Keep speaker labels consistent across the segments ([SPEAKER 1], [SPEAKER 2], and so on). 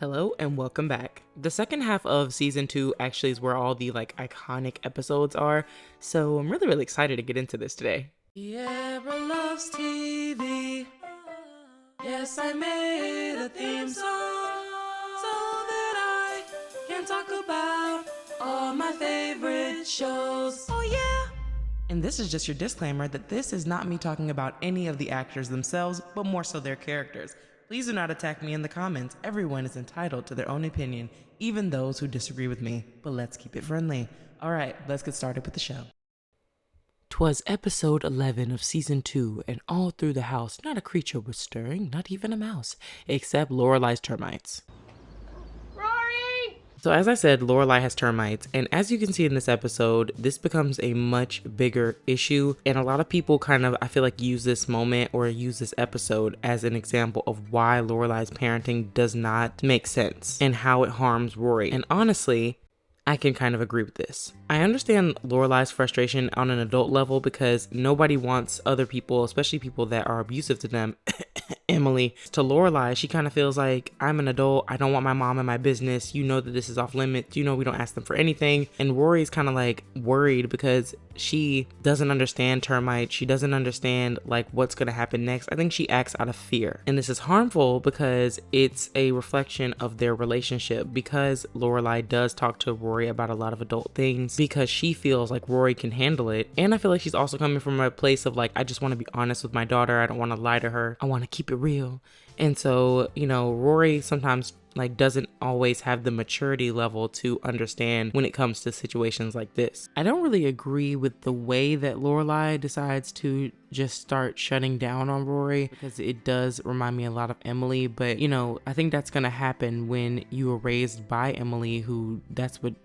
[SPEAKER 1] Hello and welcome back. The second half of season 2 actually is where all the iconic episodes are, so I'm really excited to get into this today.
[SPEAKER 2] Sierra loves TV. Yes, I made a theme song so that I can talk about all my favorite shows. Oh yeah!
[SPEAKER 1] And this is just your disclaimer that this is not me talking about any of the actors themselves, but more so their characters. Please do not attack me in the comments. Everyone is entitled to their own opinion, even those who disagree with me. But let's keep it friendly. Alright, let's get started with the show. 'Twas episode 11 of season 2, and all through the house not a creature was stirring, not even a mouse, except Lorelai's termites. So as I said, Lorelai has termites, and as you can see in this episode, this becomes a much bigger issue, and a lot of people I feel like use this moment or use this episode as an example of why Lorelai's parenting does not make sense and how it harms Rory. And honestly, I can kind of agree with this. I understand Lorelai's frustration on an adult level because nobody wants other people, especially people that are abusive to them, Emily. To Lorelai, she kind of feels like, I'm an adult, I don't want my mom in my business, you know that this is off limits, you know we don't ask them for anything. And Rory's kind of worried because she doesn't understand termites, she doesn't understand what's gonna happen next. I think she acts out of fear. And this is harmful because it's a reflection of their relationship, because Lorelai does talk to Rory about a lot of adult things because she feels like Rory can handle it. And I feel like she's also coming from a place of I just want to be honest with my daughter, I don't want to lie to her, I want to keep it real. And so, Rory sometimes doesn't always have the maturity level to understand when it comes to situations like this. I don't really agree with the way that Lorelai decides to just start shutting down on Rory, because it does remind me a lot of Emily. But I think that's gonna happen when you were raised by Emily, who that's what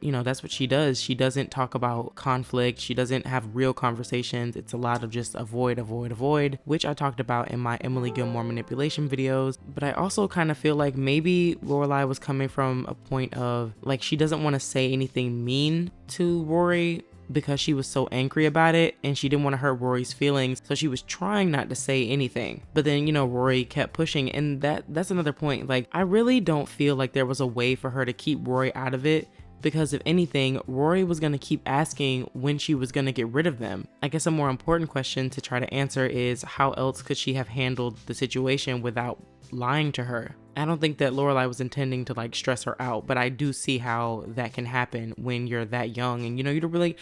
[SPEAKER 1] she does. She doesn't talk about conflict, she doesn't have real conversations. It's a lot of just avoid, which I talked about in my Emily Gilmore manipulation videos. But I also kind of feel like maybe Lorelai was coming from a point of she doesn't want to say anything mean to Rory because she was so angry about it and she didn't want to hurt Rory's feelings, so she was trying not to say anything. But then Rory kept pushing, and that's another point. I really don't feel like there was a way for her to keep Rory out of it, because if anything, Rory was going to keep asking when she was going to get rid of them. I guess a more important question to try to answer is, how else could she have handled the situation without lying to her? I don't think that Lorelai was intending to stress her out, but I do see how that can happen when you're that young, and you don't really,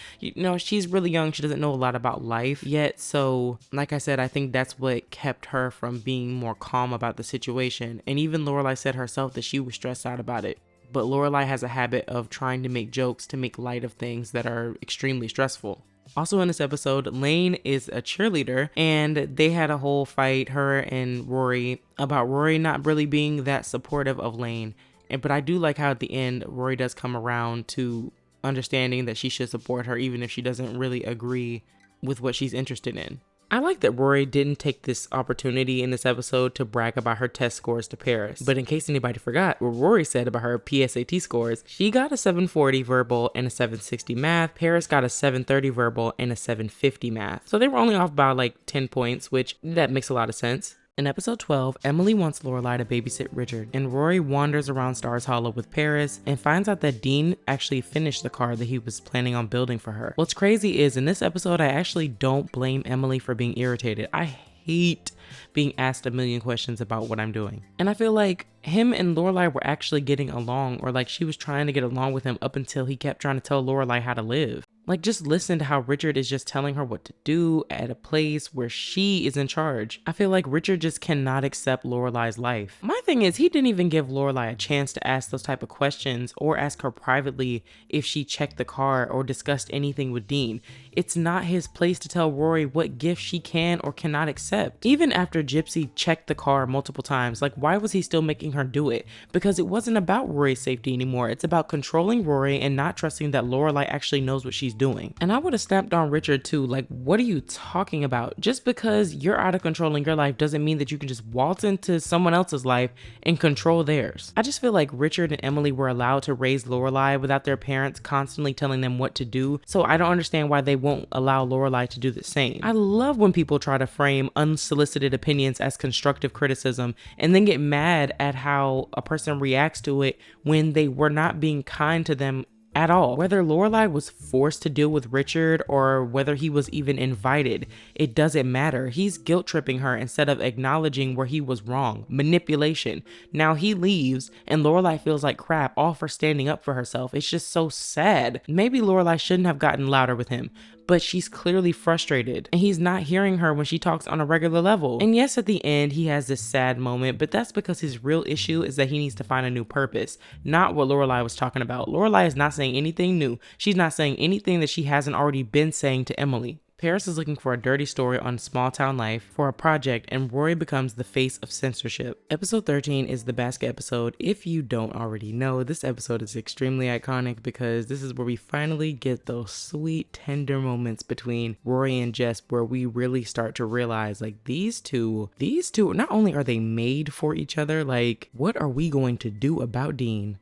[SPEAKER 1] she's really young, she doesn't know a lot about life yet. So like I said, I think that's what kept her from being more calm about the situation. And even Lorelai said herself that she was stressed out about it. But Lorelai has a habit of trying to make jokes to make light of things that are extremely stressful. Also in this episode, Lane is a cheerleader, and they had a whole fight, her and Rory, about Rory not really being that supportive of Lane. But I do like how at the end, Rory does come around to understanding that she should support her even if she doesn't really agree with what she's interested in. I like that Rory didn't take this opportunity in this episode to brag about her test scores to Paris. But in case anybody forgot what Rory said about her PSAT scores, she got a 740 verbal and a 760 math. Paris got a 730 verbal and a 750 math. So they were only off by 10 points, which that makes a lot of sense. In episode 12, Emily wants Lorelai to babysit Richard, and Rory wanders around Stars Hollow with Paris and finds out that Dean actually finished the car that he was planning on building for her. What's crazy is in this episode, I actually don't blame Emily for being irritated. I hate being asked a million questions about what I'm doing. And I feel like him and Lorelai were actually getting along, or she was trying to get along with him up until he kept trying to tell Lorelai how to live. Just listen to how Richard is just telling her what to do at a place where she is in charge. I feel like Richard just cannot accept Lorelai's life. My thing is, he didn't even give Lorelai a chance to ask those type of questions or ask her privately if she checked the car or discussed anything with Dean. It's not his place to tell Rory what gifts she can or cannot accept. Even after Gypsy checked the car multiple times, why was he still making her do it? Because it wasn't about Rory's safety anymore. It's about controlling Rory and not trusting that Lorelai actually knows what she's doing. And I would have snapped on Richard too. Like, what are you talking about? Just because you're out of control in your life doesn't mean that you can just waltz into someone else's life and control theirs. I just feel like Richard and Emily were allowed to raise Lorelai without their parents constantly telling them what to do, so I don't understand why they won't allow Lorelai to do the same. I love when people try to frame unsolicited opinions as constructive criticism and then get mad at how a person reacts to it when they were not being kind to them at all. Whether Lorelai was forced to deal with Richard or whether he was even invited, it doesn't matter. He's guilt tripping her instead of acknowledging where he was wrong. Manipulation. Now he leaves and Lorelai feels like crap, all for standing up for herself. It's just so sad. Maybe Lorelai shouldn't have gotten louder with him, but she's clearly frustrated and he's not hearing her when she talks on a regular level. And yes, at the end, he has this sad moment, but that's because his real issue is that he needs to find a new purpose, not what Lorelai was talking about. Lorelai is not saying anything new. She's not saying anything that she hasn't already been saying to Emily. Paris is looking for a dirty story on small town life for a project, and Rory becomes the face of censorship. Episode 13 is the basket episode. If you don't already know, this episode is extremely iconic because this is where we finally get those sweet, tender moments between Rory and Jess where we really start to realize like these two, not only are they made for each other, like what are we going to do about Dean?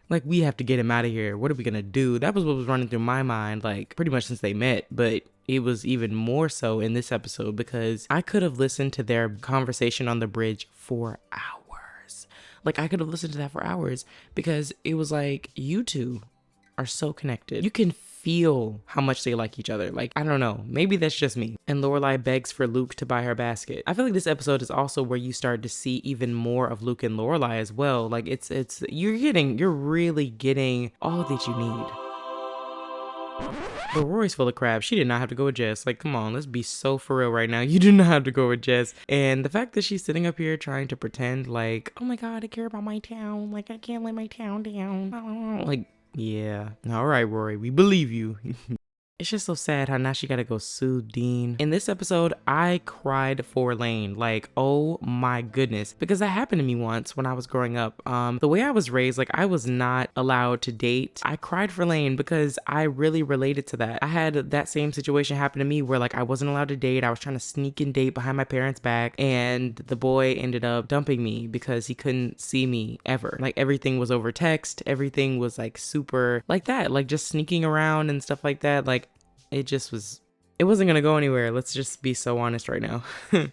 [SPEAKER 1] Like, we have to get him out of here. What are we gonna do? That was what was running through my mind, like, pretty much since they met. But it was even more so in this episode because I could have listened to their conversation on the bridge for hours. Like, I could have listened to that for hours because it was like, you two are so connected. You can feel how much they like each other. Like, I don't know, maybe that's just me. And Lorelai begs for Luke to buy her basket. I feel like this episode is also where you start to see even more of Luke and Lorelai as well. Like you're really getting all that you need. But Rory's full of crap. She did not have to go with Jess. Like, come on, let's be so for real right now. You do not have to go with Jess. And the fact that she's sitting up here trying to pretend like, oh my God, I care about my town. Like, I can't let my town down. Like, yeah. All right, Rory, we believe you. It's just so sad how now she gotta go sue Dean. In this episode, I cried for Lane. Like, oh my goodness. Because that happened to me once when I was growing up. The way I was raised, like I was not allowed to date. I cried for Lane because I really related to that. I had that same situation happen to me where like I wasn't allowed to date. I was trying to sneak and date behind my parents' back. And the boy ended up dumping me because he couldn't see me ever. Like everything was over text. Everything was like super like that. Like just sneaking around and stuff like that. Like it wasn't gonna go anywhere. Let's just be so honest right now.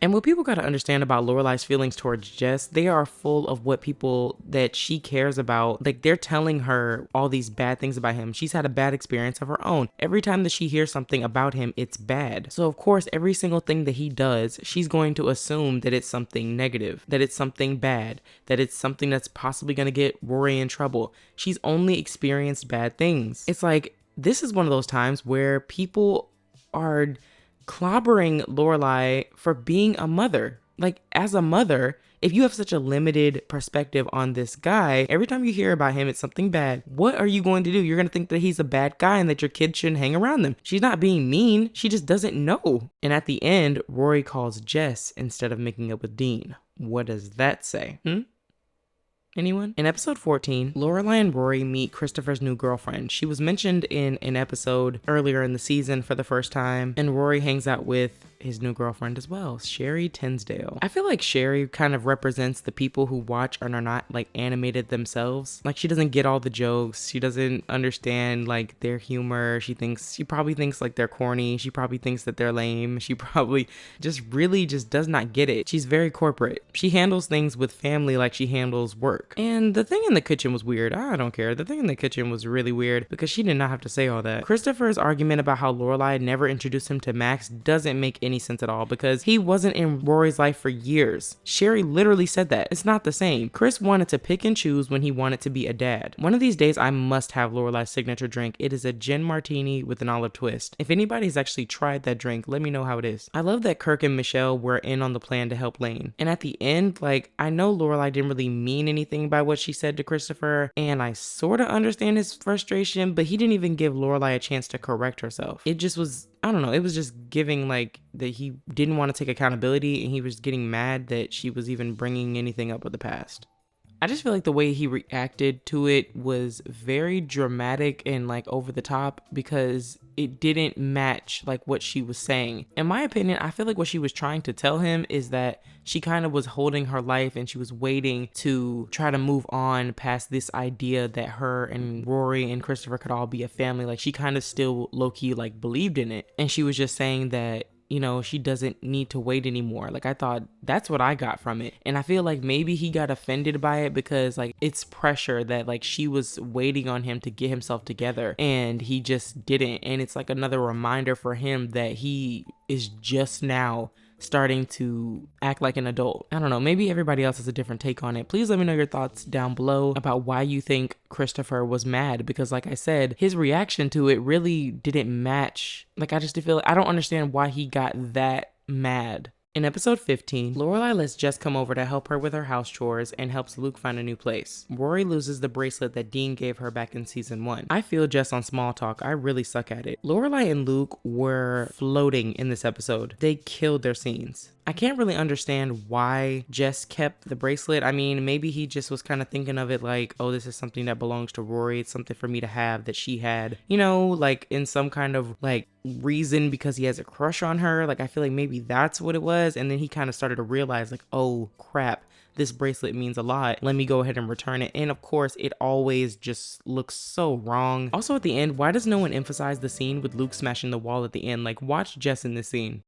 [SPEAKER 1] And what people gotta understand about Lorelai's feelings towards Jess, they are full of what people that she cares about. Like they're telling her all these bad things about him. She's had a bad experience of her own. Every time that she hears something about him, it's bad. So of course, every single thing that he does, she's going to assume that it's something negative, that it's something bad, that it's something that's possibly gonna get Rory in trouble. She's only experienced bad things. It's like, this is one of those times where people are clobbering Lorelai for being a mother. Like, as a mother, if you have such a limited perspective on this guy, every time you hear about him, it's something bad. What are you going to do? You're going to think that he's a bad guy and that your kids shouldn't hang around them. She's not being mean. She just doesn't know. And at the end, Rory calls Jess instead of making up with Dean. What does that say? Anyone? In episode 14, Lorelai and Rory meet Christopher's new girlfriend. She was mentioned in an episode earlier in the season for the first time, and Rory hangs out with his new girlfriend as well, Sherry Tinsdale. I feel like Sherry kind of represents the people who watch and are not like animated themselves. Like she doesn't get all the jokes. She doesn't understand like their humor. She probably thinks like they're corny. She probably thinks that they're lame. She probably really does not get it. She's very corporate. She handles things with family like she handles work. And the thing in the kitchen was weird. I don't care. The thing in the kitchen was really weird because she did not have to say all that. Christopher's argument about how Lorelai never introduced him to Max doesn't make any sense at all because he wasn't in Rory's life for years. Sherry literally said that. It's not the same. Chris wanted to pick and choose when he wanted to be a dad. One of these days, I must have Lorelai's signature drink. It is a gin martini with an olive twist. If anybody's actually tried that drink, let me know how it is. I love that Kirk and Michelle were in on the plan to help Lane. And at the end, like, I know Lorelai didn't really mean anything by what she said to Christopher, and I sort of understand his frustration, but he didn't even give Lorelai a chance to correct herself. It just was, I don't know, it was just giving like that he didn't want to take accountability and he was getting mad that she was even bringing anything up with the past. I just feel like the way he reacted to it was very dramatic and like over the top because it didn't match like what she was saying. In my opinion, I feel like what she was trying to tell him is that she kind of was holding her life and she was waiting to try to move on past this idea that her and Rory and Christopher could all be a family. Like she kind of still low-key like believed in it. And she was just saying that, you know, she doesn't need to wait anymore. Like I thought that's what I got from it. And I feel like maybe he got offended by it because like it's pressure that like she was waiting on him to get himself together and he just didn't. And it's like another reminder for him that he is just now starting to act like an adult. I don't know, maybe everybody else has a different take on it. Please let me know your thoughts down below about why you think Christopher was mad, because like I said, his reaction to it really didn't match. Like I just feel I don't understand why he got that mad. In episode 15, Lorelai lets Jess come over to help her with her house chores and helps Luke find a new place. Rory loses the bracelet that Dean gave her back in season 1. I feel Jess on small talk. I really suck at it. Lorelai and Luke were floating in this episode. They killed their scenes. I can't really understand why Jess kept the bracelet. I mean, maybe he just was kind of thinking of it like, oh, this is something that belongs to Rory. It's something for me to have that she had, you know, like in some kind of like reason because he has a crush on her. Like, I feel like maybe that's what it was. And then he kind of started to realize like, oh crap, this bracelet means a lot. Let me go ahead and return it. And of course, it always just looks so wrong. Also at the end, why does no one emphasize the scene with Luke smashing the wall at the end? Like, watch Jess in this scene.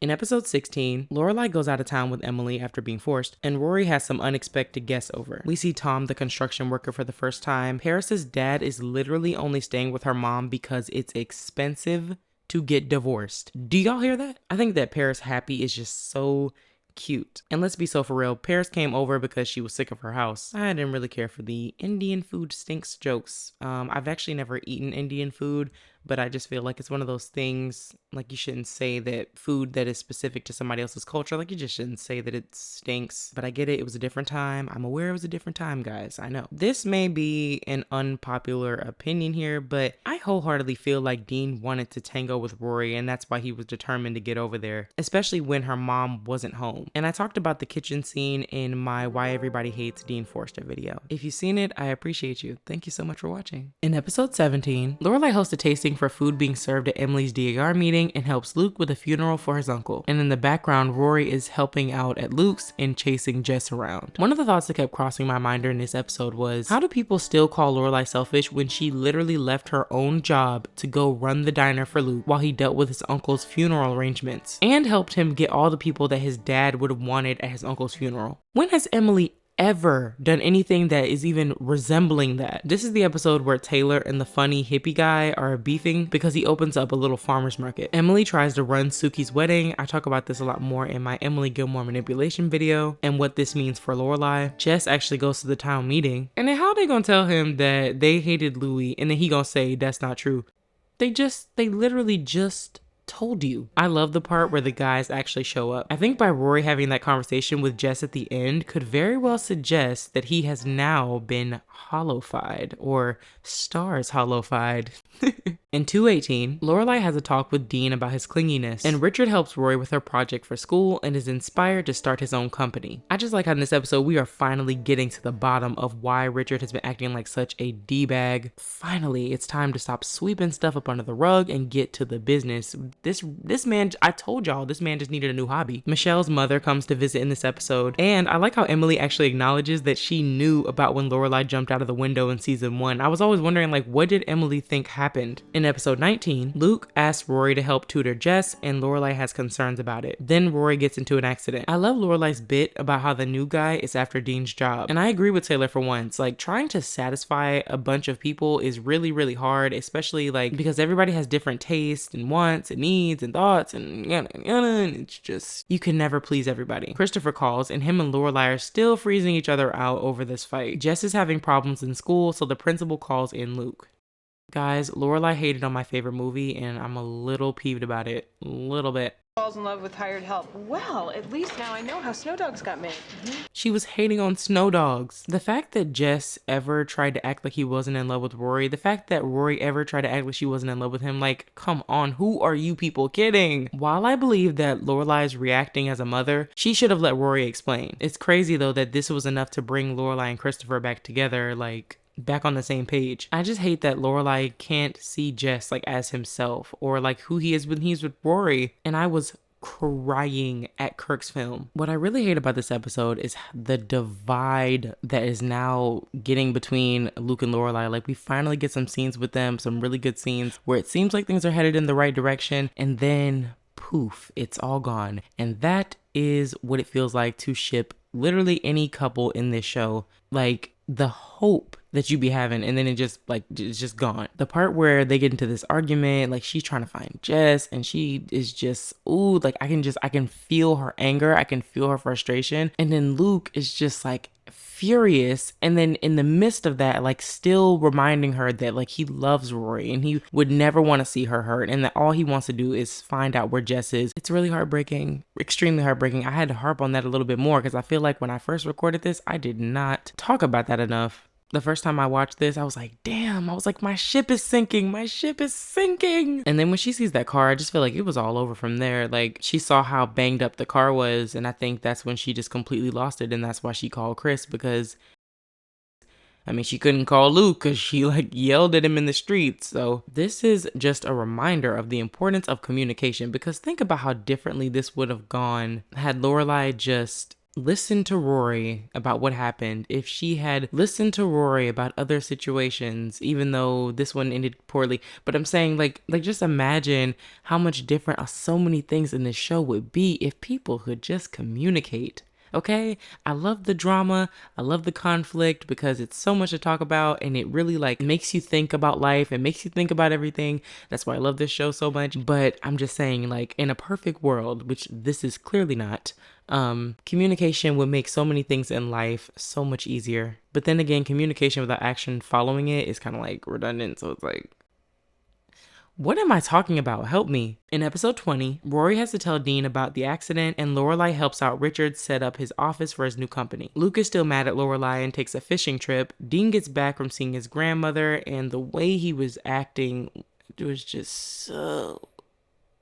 [SPEAKER 1] In episode 16, Lorelai goes out of town with Emily after being forced, and Rory has some unexpected guests over. We see Tom, the construction worker, for the first time. Paris's dad is literally only staying with her mom because it's expensive to get divorced. Do y'all hear that? I think that Paris Happy is just so cute. And let's be so for real, Paris came over because she was sick of her house. I didn't really care for the Indian food stinks jokes. I've actually never eaten Indian food, but I just feel like it's one of those things, like you shouldn't say that food that is specific to somebody else's culture, like you just shouldn't say that it stinks. But I get it, it was a different time. I'm aware it was a different time, guys, I know. This may be an unpopular opinion here, but I wholeheartedly feel like Dean wanted to tango with Rory, and that's why he was determined to get over there, especially when her mom wasn't home. And I talked about the kitchen scene in my Why Everybody Hates Dean Forster video. If you've seen it, I appreciate you. Thank you so much for watching. In episode 17, Lorelai hosts a tasting for food being served at Emily's DAR meeting and helps Luke with a funeral for his uncle. And in the background, Rory is helping out at Luke's and chasing Jess around. One of the thoughts that kept crossing my mind during this episode was, how do people still call Lorelai selfish when she literally left her own job to go run the diner for Luke while he dealt with his uncle's funeral arrangements and helped him get all the people that his dad would have wanted at his uncle's funeral? When has Emily ever done anything that is even resembling that? This is the episode where Taylor and the funny hippie guy are beefing because he opens up a little farmer's market. Emily tries to run Suki's wedding. I talk about this a lot more in my Emily Gilmore manipulation video and what this means for Lorelai. Jess actually goes to the town meeting, and then how they gonna tell him that they hated Louis and then he gonna say that's not true? They literally just told you. I love the part where the guys actually show up. I think by Rory having that conversation with Jess at the end could very well suggest that he has now been hollowified, or stars hollowified. In 218, Lorelai has a talk with Dean about his clinginess, and Richard helps Rory with her project for school and is inspired to start his own company. I just like how in this episode we are finally getting to the bottom of why Richard has been acting like such a D-bag. Finally, it's time to stop sweeping stuff up under the rug and get to the business. This man, I told y'all, this man just needed a new hobby. Michelle's mother comes to visit in this episode, and I like how Emily actually acknowledges that she knew about when Lorelai jumped out of the window in season 1. I was always wondering, like, what did Emily think happened? In episode 19, Luke asks Rory to help tutor Jess, and Lorelai has concerns about it. Then Rory gets into an accident. I love Lorelai's bit about how the new guy is after Dean's job, and I agree with Taylor for once. Like, trying to satisfy a bunch of people is really, really hard, especially like because everybody has different tastes and wants and needs and thoughts and yada yada, and it's just, you can never please everybody. Christopher calls, and him and Lorelai are still freezing each other out over this fight. Jess is having problems in school, so the principal calls in Luke. Guys, Lorelai hated on my favorite movie, and I'm a little peeved about it. A little bit.
[SPEAKER 3] falls in love with hired help. Well, at least now I know how snow dogs got made.
[SPEAKER 1] She was hating on snow dogs. The fact that Jess ever tried to act like he wasn't in love with Rory, the fact that Rory ever tried to act like she wasn't in love with him, like, come on, who are you people kidding? While I believe that Lorelai's reacting as a mother, she should have let Rory explain. It's crazy though that this was enough to bring Lorelai and Christopher back together, like, back on the same page. I just hate that Lorelai can't see Jess like as himself or like who he is when he's with Rory. And I was crying at Kirk's film. What I really hate about this episode is the divide that is now getting between Luke and Lorelai. Like, we finally get some scenes with them, some really good scenes where it seems like things are headed in the right direction, and then poof, it's all gone. And that is what it feels like to ship literally any couple in this show. Like, the hope that you be having, and then it just like it's just gone. The part where they get into this argument, like she's trying to find Jess and she is just like I can feel her anger, I can feel her frustration, and then Luke is just like furious, and then in the midst of that, like still reminding her that like he loves Rory and he would never want to see her hurt, and that all he wants to do is find out where Jess is. It's really heartbreaking, extremely heartbreaking. I had to harp on that a little bit more because I feel like when I first recorded this, I did not talk about that enough. The first time I watched this, I was like, damn, I was like, my ship is sinking. And then when she sees that car, I just feel like it was all over from there. Like, she saw how banged up the car was, and I think that's when she just completely lost it, and that's why she called Chris, because, I mean, she couldn't call Luke because she like yelled at him in the streets. So this is just a reminder of the importance of communication, because think about how differently this would have gone had Lorelai just listen to Rory about what happened. If she had listened to Rory about other situations, even though this one ended poorly. But I'm saying like just imagine how much different so many things in this show would be if people could just communicate. Okay, I love the drama, I love the conflict because it's so much to talk about, and it really like makes you think about life and makes you think about everything. That's why I love this show so much. But I'm just saying, like, in a perfect world, which this is clearly not, communication would make so many things in life so much easier. But then again, communication without action following it is kind of like redundant. So it's like, what am I talking about? Help me. In episode 20, Rory has to tell Dean about the accident, and Lorelai helps out Richard set up his office for his new company. Luke is still mad at Lorelai and takes a fishing trip. Dean gets back from seeing his grandmother, and the way he was acting was just so...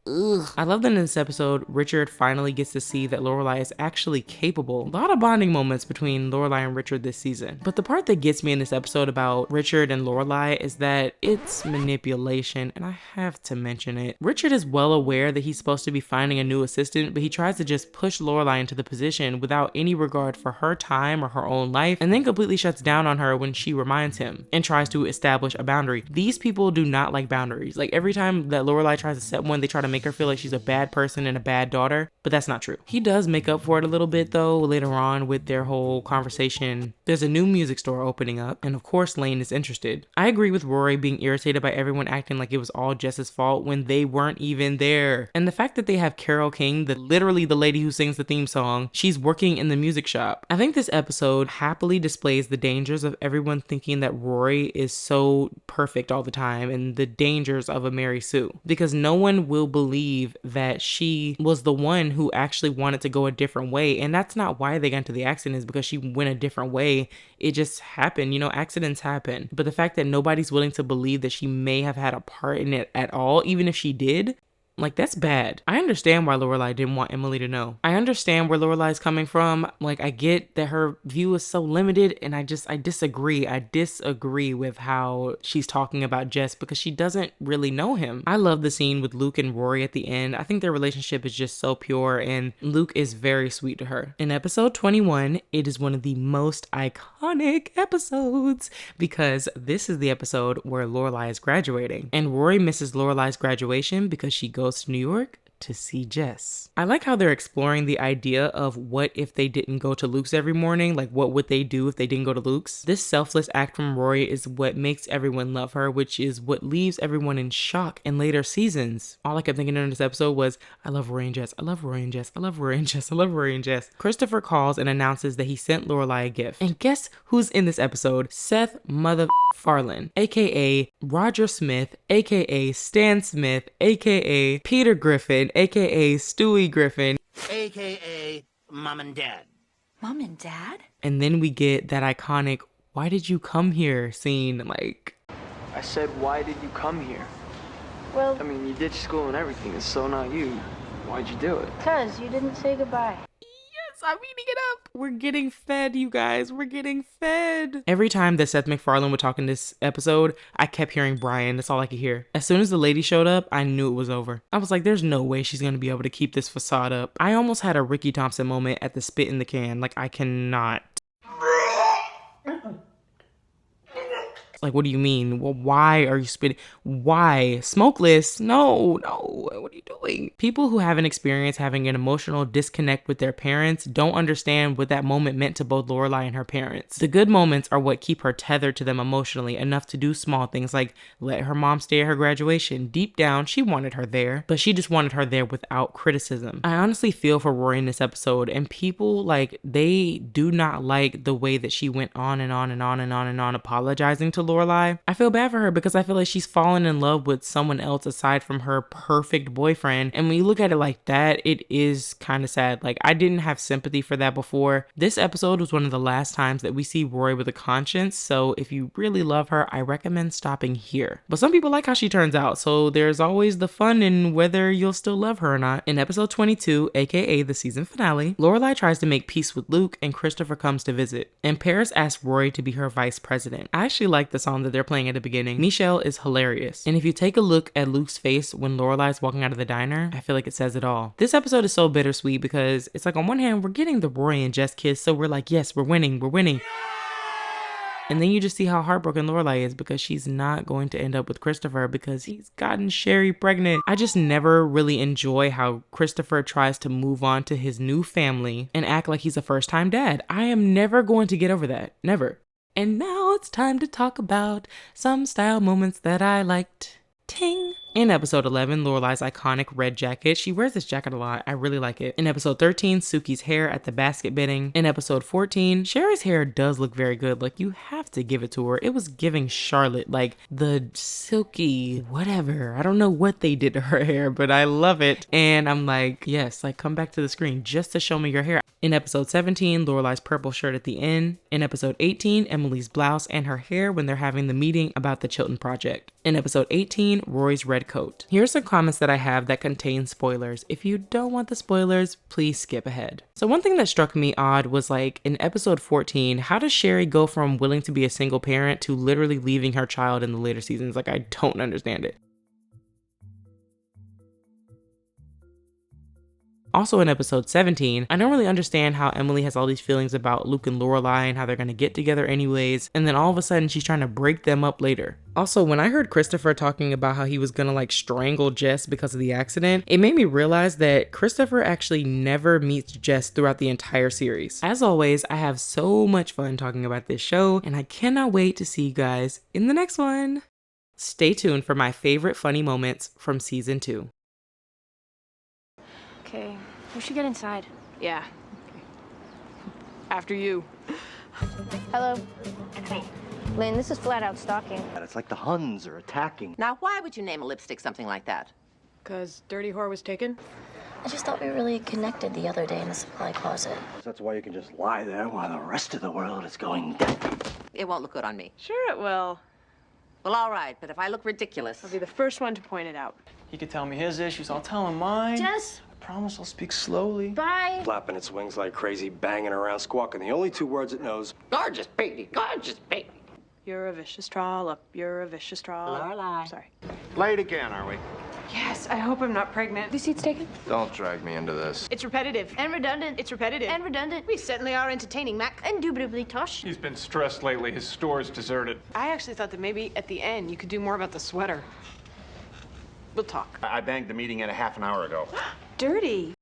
[SPEAKER 1] ugh. I love that in this episode, Richard finally gets to see that Lorelai is actually capable. A lot of bonding moments between Lorelai and Richard this season. But the part that gets me in this episode about Richard and Lorelai is that it's manipulation, and I have to mention it. Richard is well aware that he's supposed to be finding a new assistant, but he tries to just push Lorelai into the position without any regard for her time or her own life, and then completely shuts down on her when she reminds him and tries to establish a boundary. These people do not like boundaries. Like, every time that Lorelai tries to set one, they try to make her feel like she's a bad person and a bad daughter, but that's not true. He does make up for it a little bit though later on with their whole conversation. There's a new music store opening up, and of course Lane is interested. I agree with Rory being irritated by everyone acting like it was all Jess's fault when they weren't even there. And the fact that they have Carole King, literally the lady who sings the theme song, she's working in the music shop. I think this episode happily displays the dangers of everyone thinking that Rory is so perfect all the time, and the dangers of a Mary Sue, because no one will believe that she was the one who actually wanted to go a different way. And that's not why they got into the accident, is because she went a different way. It just happened, you know, accidents happen. But the fact that nobody's willing to believe that she may have had a part in it at all, even if she did, like, that's bad. I understand why Lorelai didn't want Emily to know. I understand where Lorelai's coming from. Like, I get that her view is so limited, and I disagree. I disagree with how she's talking about Jess because she doesn't really know him. I love the scene with Luke and Rory at the end. I think their relationship is just so pure, and Luke is very sweet to her. In episode 21, it is one of the most iconic episodes because this is the episode where Lorelai is graduating, and Rory misses Lorelai's graduation because she goes to New York to see Jess. I like how they're exploring the idea of what if they didn't go to Luke's every morning, like what would they do if they didn't go to Luke's? This selfless act from Rory is what makes everyone love her, which is what leaves everyone in shock in later seasons. All I kept thinking in this episode was, I love Rory and Jess, I love Rory and Jess, I love Rory and Jess, I love Rory and Jess. Christopher calls and announces that he sent Lorelai a gift. And guess who's in this episode? Seth MacFarlane, aka Roger Smith, aka Stan Smith, aka Peter Griffin, aka Stewie Griffin,
[SPEAKER 4] AKA Mom and Dad.
[SPEAKER 5] Mom and Dad?
[SPEAKER 1] and then we get that iconic "Why did you come here?" scene. Like,
[SPEAKER 6] I said, why did you come here?
[SPEAKER 7] Well,
[SPEAKER 6] I mean, you ditched school and everything. It's so not you. Why'd you do it?
[SPEAKER 7] because you didn't say goodbye.
[SPEAKER 1] yes, I'm eating it up. We're getting fed, you guys. We're getting fed. Every time that Seth MacFarlane would talk in this episode, I kept hearing Brian. That's all I could hear. As soon as the lady showed up, I knew it was over. I was like, there's no way she's going to be able to keep this facade up. I almost had a Ricky Thompson moment at the spit in the can. Like, I cannot. Like, what do you mean? Well, why are you spitting? Why? Smokeless? No. What are you doing? People who haven't experienced having an emotional disconnect with their parents don't understand what that moment meant to both Lorelai and her parents. The good moments are what keep her tethered to them emotionally enough to do small things like let her mom stay at her graduation. Deep down, she wanted her there, but she just wanted her there without criticism. I honestly feel for Rory in this episode, and people, like, they do not like the way that she went on and on and on and on and on apologizing to Lorelai. I feel bad for her because I feel like she's fallen in love with someone else aside from her perfect boyfriend. And when you look at it like that, it is kind of sad. Like, I didn't have sympathy for that before. This episode was one of the last times that we see Rory with a conscience. So if you really love her, I recommend stopping here. But some people like how she turns out. So there's always the fun in whether you'll still love her or not. In episode 22, aka the season finale, Lorelai tries to make peace with Luke and Christopher comes to visit. And Paris asks Rory to be her vice president. I actually like the song that they're playing at the beginning. Michelle is hilarious. And if you take a look at Luke's face when Lorelai's walking out of the diner, I feel like it says it all. This episode is so bittersweet because it's like on one hand, we're getting the Rory and Jess kiss, so we're like, yes, we're winning. And then you just see how heartbroken Lorelai is because she's not going to end up with Christopher because he's gotten Sherry pregnant. I just never really enjoy how Christopher tries to move on to his new family and act like he's a first-time dad. I am never going to get over that. Never. And now it's time to talk about some style moments that I liked. Ting! In episode 11, Lorelai's iconic red jacket. She wears this jacket a lot. I really like it. In episode 13, Suki's hair at the basket bidding. In episode 14, Sherry's hair does look very good. Like, you have to give it to her. It was giving Charlotte, like the silky whatever. I don't know what they did to her hair, but I love it. And I'm like, yes, like, come back to the screen just to show me your hair. In episode 17, Lorelai's purple shirt at the end. In episode 18, Emily's blouse and her hair when they're having the meeting about the Chilton project. In episode 18, Rory's red coat. Here's some comments that I have that contain spoilers. If you don't want the spoilers, please skip ahead. So one thing that struck me odd was, like, in episode 14, how does Sherry go from willing to be a single parent to literally leaving her child in the later seasons? Like, I don't understand it. Also in episode 17, I don't really understand how Emily has all these feelings about Luke and Lorelai and how they're gonna get together anyways, and then all of a sudden she's trying to break them up later. Also, when I heard Christopher talking about how he was gonna, like, strangle Jess because of the accident, it made me realize that Christopher actually never meets Jess throughout the entire series. As always, I have so much fun talking about this show, and I cannot wait to see you guys in the next one. Stay tuned for my favorite funny moments from season 2.
[SPEAKER 7] Okay, we should get inside.
[SPEAKER 3] Yeah. After you.
[SPEAKER 7] Hello? Lynn, this is flat out stalking.
[SPEAKER 4] It's like the Huns are attacking.
[SPEAKER 5] Now, why would you name a lipstick something like that?
[SPEAKER 3] Because Dirty Whore was taken?
[SPEAKER 8] I just thought we really connected the other day in the supply closet.
[SPEAKER 4] That's why you can just lie there while the rest of the world is going down.
[SPEAKER 5] It won't look good on me.
[SPEAKER 3] Sure it will.
[SPEAKER 5] Well, all right, but if I look ridiculous...
[SPEAKER 3] I'll be the first one to point it out.
[SPEAKER 6] He could tell me his issues, I'll tell him mine.
[SPEAKER 7] Jess,
[SPEAKER 6] I promise I'll speak slowly.
[SPEAKER 7] bye.
[SPEAKER 9] Flapping its wings like crazy, banging around, squawking. The only two words it knows.
[SPEAKER 5] Gorgeous baby, gorgeous baby.
[SPEAKER 3] You're a vicious trollop. You're a vicious trollop.
[SPEAKER 5] Lorelai.
[SPEAKER 3] Sorry.
[SPEAKER 9] Late again, are we?
[SPEAKER 3] Yes, I hope I'm not pregnant. These seats taken?
[SPEAKER 9] Don't drag me into this.
[SPEAKER 3] It's repetitive.
[SPEAKER 7] And redundant.
[SPEAKER 3] It's repetitive.
[SPEAKER 7] And redundant.
[SPEAKER 3] We certainly are entertaining, Mac.
[SPEAKER 7] Indubitably tosh.
[SPEAKER 10] He's been stressed lately. His store's deserted.
[SPEAKER 3] I actually thought that maybe at the end you could do more about the sweater. We'll talk.
[SPEAKER 10] I banged the meeting in a half an hour ago.
[SPEAKER 3] Dirty.